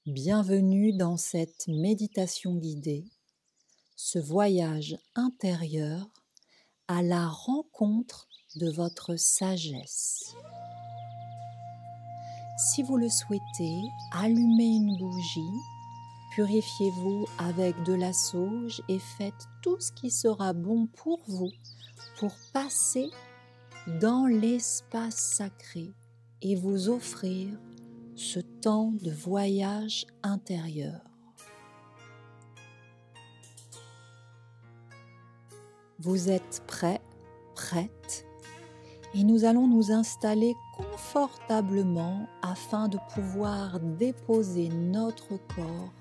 Bienvenue dans cette méditation guidée, ce voyage intérieur à la rencontre de votre sagesse. Si vous le souhaitez, allumez une bougie, purifiez-vous avec de la sauge et faites tout ce qui sera bon pour vous pour passer dans l'espace sacré et vous offrir ce temps de voyage intérieur. Vous êtes prêt, prête, et nous allons nous installer confortablement afin de pouvoir déposer notre corps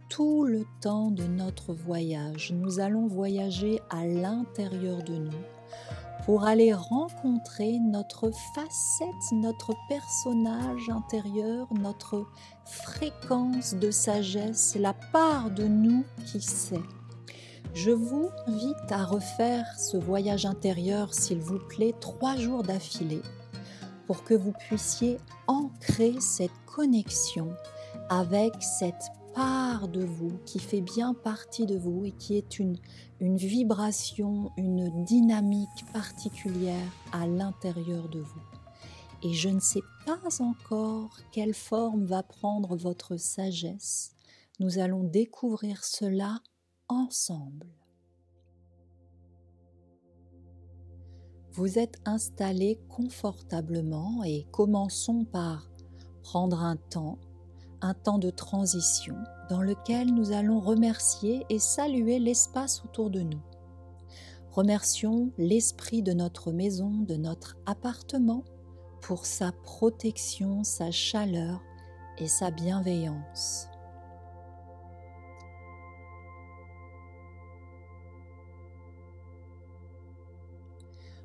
tout le temps de notre voyage. Nous allons voyager à l'intérieur de nous pour aller rencontrer notre facette, notre personnage intérieur, notre fréquence de sagesse, la part de nous qui sait. Je vous invite à refaire ce voyage intérieur, s'il vous plaît, 3 jours d'affilée, pour que vous puissiez ancrer cette connexion avec cette part de vous qui fait bien partie de vous et qui est une vibration, une dynamique particulière à l'intérieur de vous. Et je ne sais pas encore quelle forme va prendre votre sagesse. Nous allons découvrir cela ensemble. Vous êtes installés confortablement et commençons par prendre un temps de transition dans lequel nous allons remercier et saluer l'espace autour de nous. Remercions l'esprit de notre maison, de notre appartement pour sa protection, sa chaleur et sa bienveillance.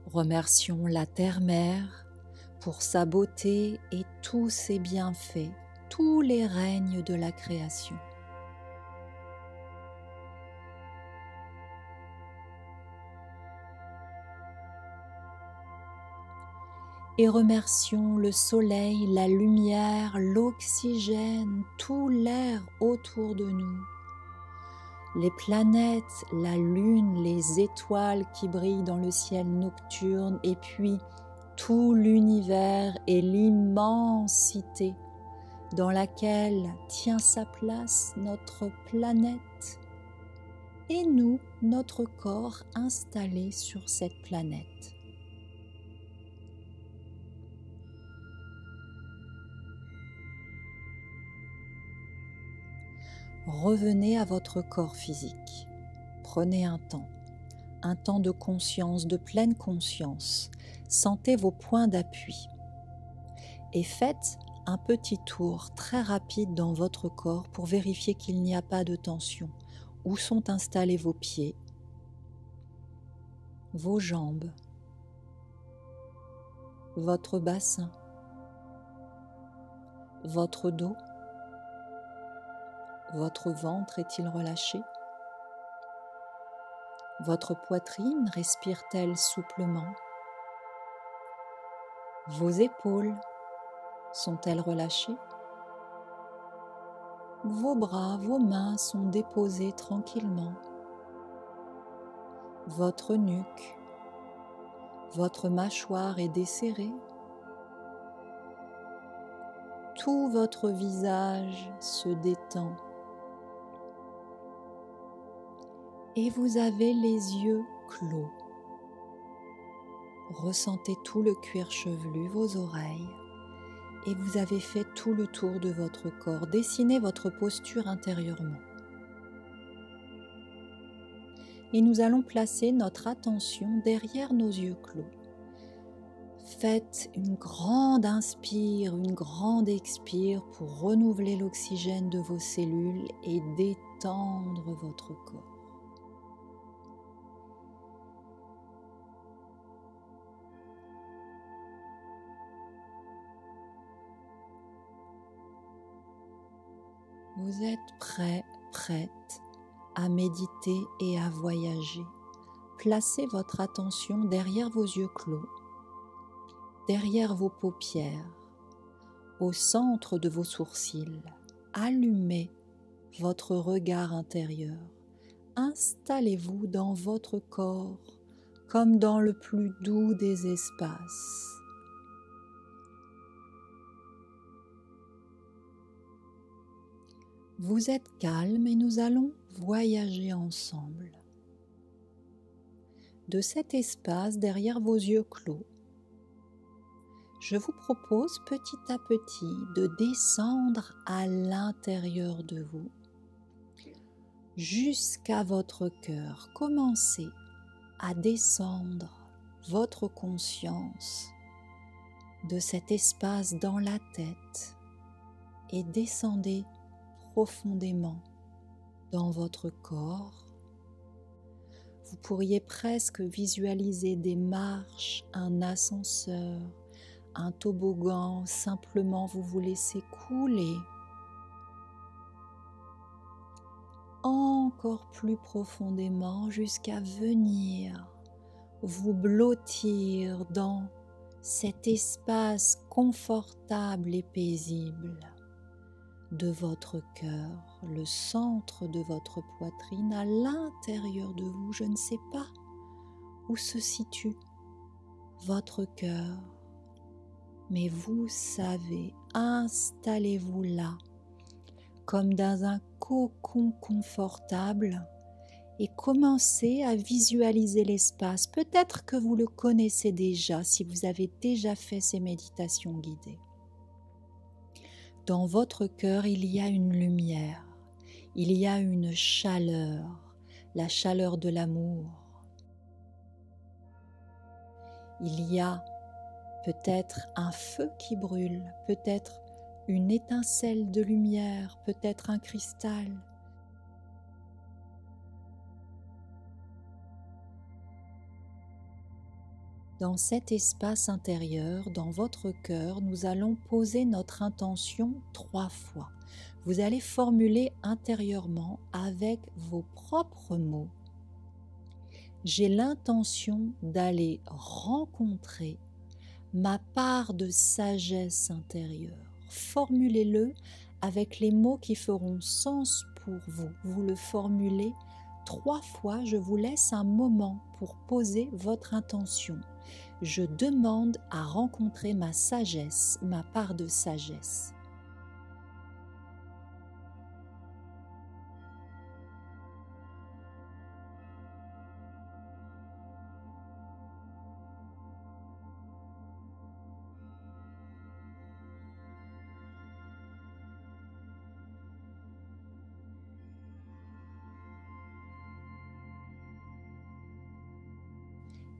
Remercions la terre-mère pour sa beauté et tous ses bienfaits, tous les règnes de la création. Et remercions le soleil, la lumière, l'oxygène, tout l'air autour de nous. Les planètes, la lune, les étoiles qui brillent dans le ciel nocturne et puis tout l'univers et l'immensité dans laquelle tient sa place notre planète et nous, notre corps installé sur cette planète. Revenez à votre corps physique. Prenez un temps de conscience, de pleine conscience. Sentez vos points d'appui et faites un petit tour très rapide dans votre corps pour vérifier qu'il n'y a pas de tension. Où sont installés vos pieds, vos jambes, votre bassin, votre dos, votre ventre est-il relâché? Votre poitrine respire-t-elle souplement? Vos épaules sont-elles relâchées? Vos bras, vos mains sont déposés tranquillement. Votre nuque, votre mâchoire est desserrée. Tout votre visage se détend. Et vous avez les yeux clos. Ressentez tout le cuir chevelu, vos oreilles. Et vous avez fait tout le tour de votre corps. Dessinez votre posture intérieurement. Et nous allons placer notre attention derrière nos yeux clos. Faites une grande inspire, une grande expire pour renouveler l'oxygène de vos cellules et détendre votre corps. Vous êtes prêt, prête à méditer et à voyager. Placez votre attention derrière vos yeux clos, derrière vos paupières, au centre de vos sourcils. allumez votre regard intérieur. Installez-vous dans votre corps comme dans le plus doux des espaces. Vous êtes calme et nous allons voyager ensemble. De cet espace derrière vos yeux clos, je vous propose petit à petit de descendre à l'intérieur de vous, jusqu'à votre cœur. Commencez à descendre votre conscience de cet espace dans la tête et descendez profondément dans votre corps. Vous pourriez presque visualiser des marches, un ascenseur, un toboggan. Simplement vous vous laissez couler encore plus profondément jusqu'à venir vous blottir dans cet espace confortable et paisible de votre cœur, le centre de votre poitrine, à l'intérieur de vous. Je ne sais pas où se situe votre cœur, mais vous savez, installez-vous là, comme dans un cocon confortable, et commencez à visualiser l'espace. Peut-être que vous le connaissez déjà si vous avez déjà fait ces méditations guidées. Dans votre cœur, il y a une lumière, il y a une chaleur, la chaleur de l'amour. Il y a peut-être un feu qui brûle, peut-être une étincelle de lumière, peut-être un cristal. Dans cet espace intérieur, dans votre cœur, nous allons poser notre intention 3 fois. Vous allez formuler intérieurement avec vos propres mots. J'ai l'intention d'aller rencontrer ma part de sagesse intérieure. Formulez-le avec les mots qui feront sens pour vous. Vous le formulez 3 fois. Je vous laisse un moment pour poser votre intention. Je demande à rencontrer ma sagesse, ma part de sagesse.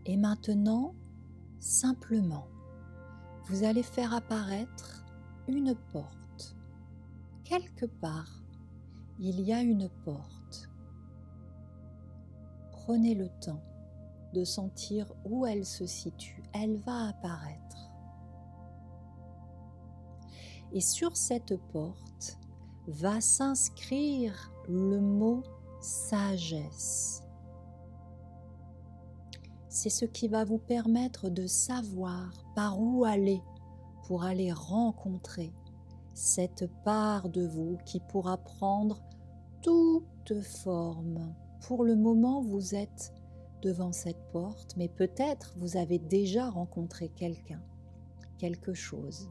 Et maintenant, simplement, vous allez faire apparaître une porte. Quelque part, il y a une porte. Prenez le temps de sentir où elle se situe. Elle va apparaître. Et sur cette porte va s'inscrire le mot sagesse. C'est ce qui va vous permettre de savoir par où aller pour aller rencontrer cette part de vous qui pourra prendre toute forme. Pour le moment, vous êtes devant cette porte, mais peut-être vous avez déjà rencontré quelqu'un, quelque chose.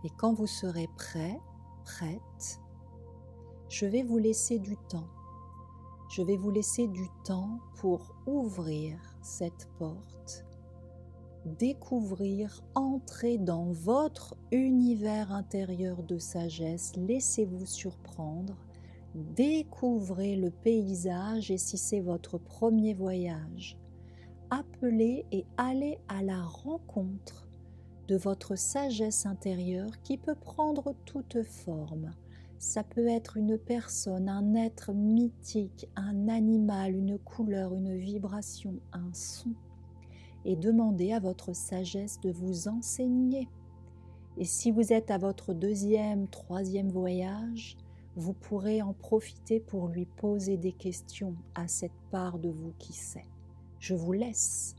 Et quand vous serez prêt, prête, je vais vous laisser du temps. Je vais vous laisser du temps pour ouvrir cette porte, découvrir, entrer dans votre univers intérieur de sagesse. Laissez-vous surprendre, découvrez le paysage et si c'est votre premier voyage, appelez et allez à la rencontre de votre sagesse intérieure qui peut prendre toute forme. Ça peut être une personne, un être mythique, un animal, une couleur, une vibration, un son. Et demandez à votre sagesse de vous enseigner. Et si vous êtes à votre 2e, 3e voyage, vous pourrez en profiter pour lui poser des questions à cette part de vous qui sait. Je vous laisse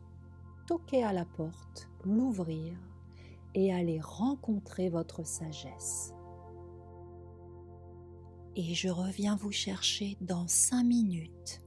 toquer à la porte, l'ouvrir et allez rencontrer votre sagesse. Et je reviens vous chercher dans 5 minutes.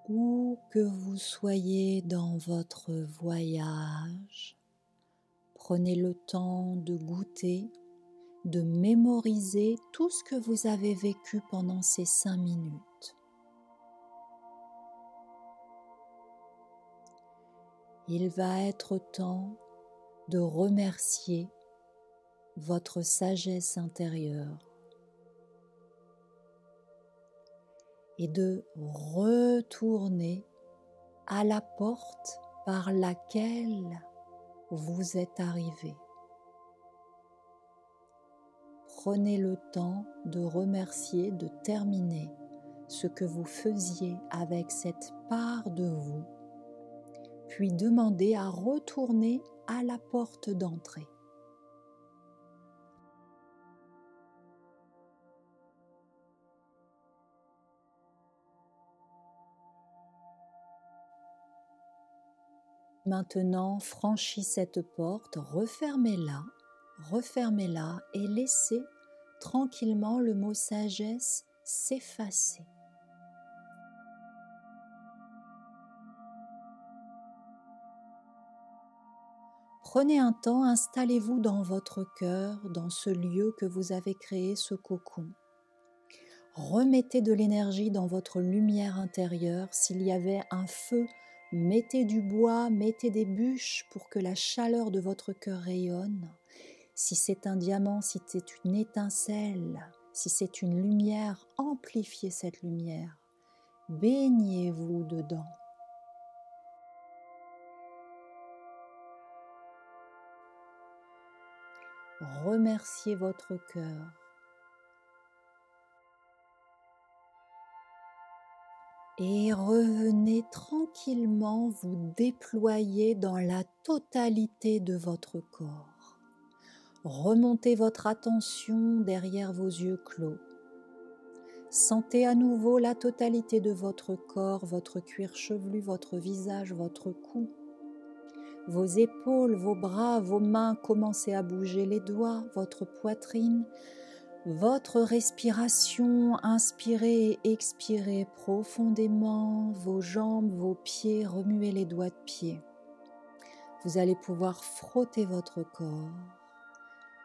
Où que vous soyez dans votre voyage, prenez le temps de goûter, de mémoriser tout ce que vous avez vécu pendant ces 5 minutes. Il va être temps de remercier votre sagesse intérieure et de retourner à la porte par laquelle vous êtes arrivé. Prenez le temps de remercier, de terminer ce que vous faisiez avec cette part de vous, puis demandez à retourner à la porte d'entrée. Maintenant, franchis cette porte, refermez-la et laissez tranquillement le mot sagesse s'effacer. Prenez un temps, installez-vous dans votre cœur, dans ce lieu que vous avez créé, ce cocon. Remettez de l'énergie dans votre lumière intérieure. S'il y avait un feu, mettez du bois, mettez des bûches pour que la chaleur de votre cœur rayonne. Si c'est un diamant, si c'est une étincelle, si c'est une lumière, amplifiez cette lumière. Baignez-vous dedans. Remerciez votre cœur. Et revenez tranquillement vous déployer dans la totalité de votre corps. Remontez votre attention derrière vos yeux clos. Sentez à nouveau la totalité de votre corps, votre cuir chevelu, votre visage, votre cou. Vos épaules, vos bras, vos mains, commencez à bouger les doigts, votre poitrine, votre respiration, inspirez et expirez profondément, vos jambes, vos pieds, remuez les doigts de pied. Vous allez pouvoir frotter votre corps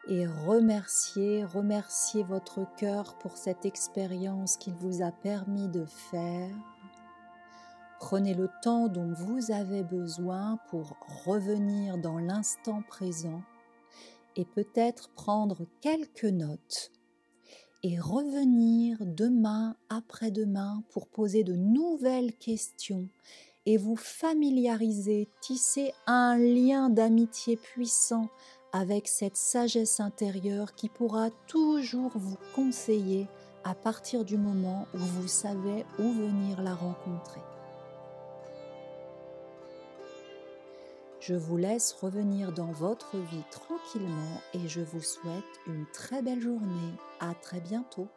et remercier votre cœur pour cette expérience qu'il vous a permis de faire. Prenez le temps dont vous avez besoin pour revenir dans l'instant présent et peut-être prendre quelques notes et revenir demain après-demain pour poser de nouvelles questions et vous familiariser, tisser un lien d'amitié puissant avec cette sagesse intérieure qui pourra toujours vous conseiller à partir du moment où vous savez où venir la rencontrer. Je vous laisse revenir dans votre vie tranquillement et je vous souhaite une très belle journée. À très bientôt.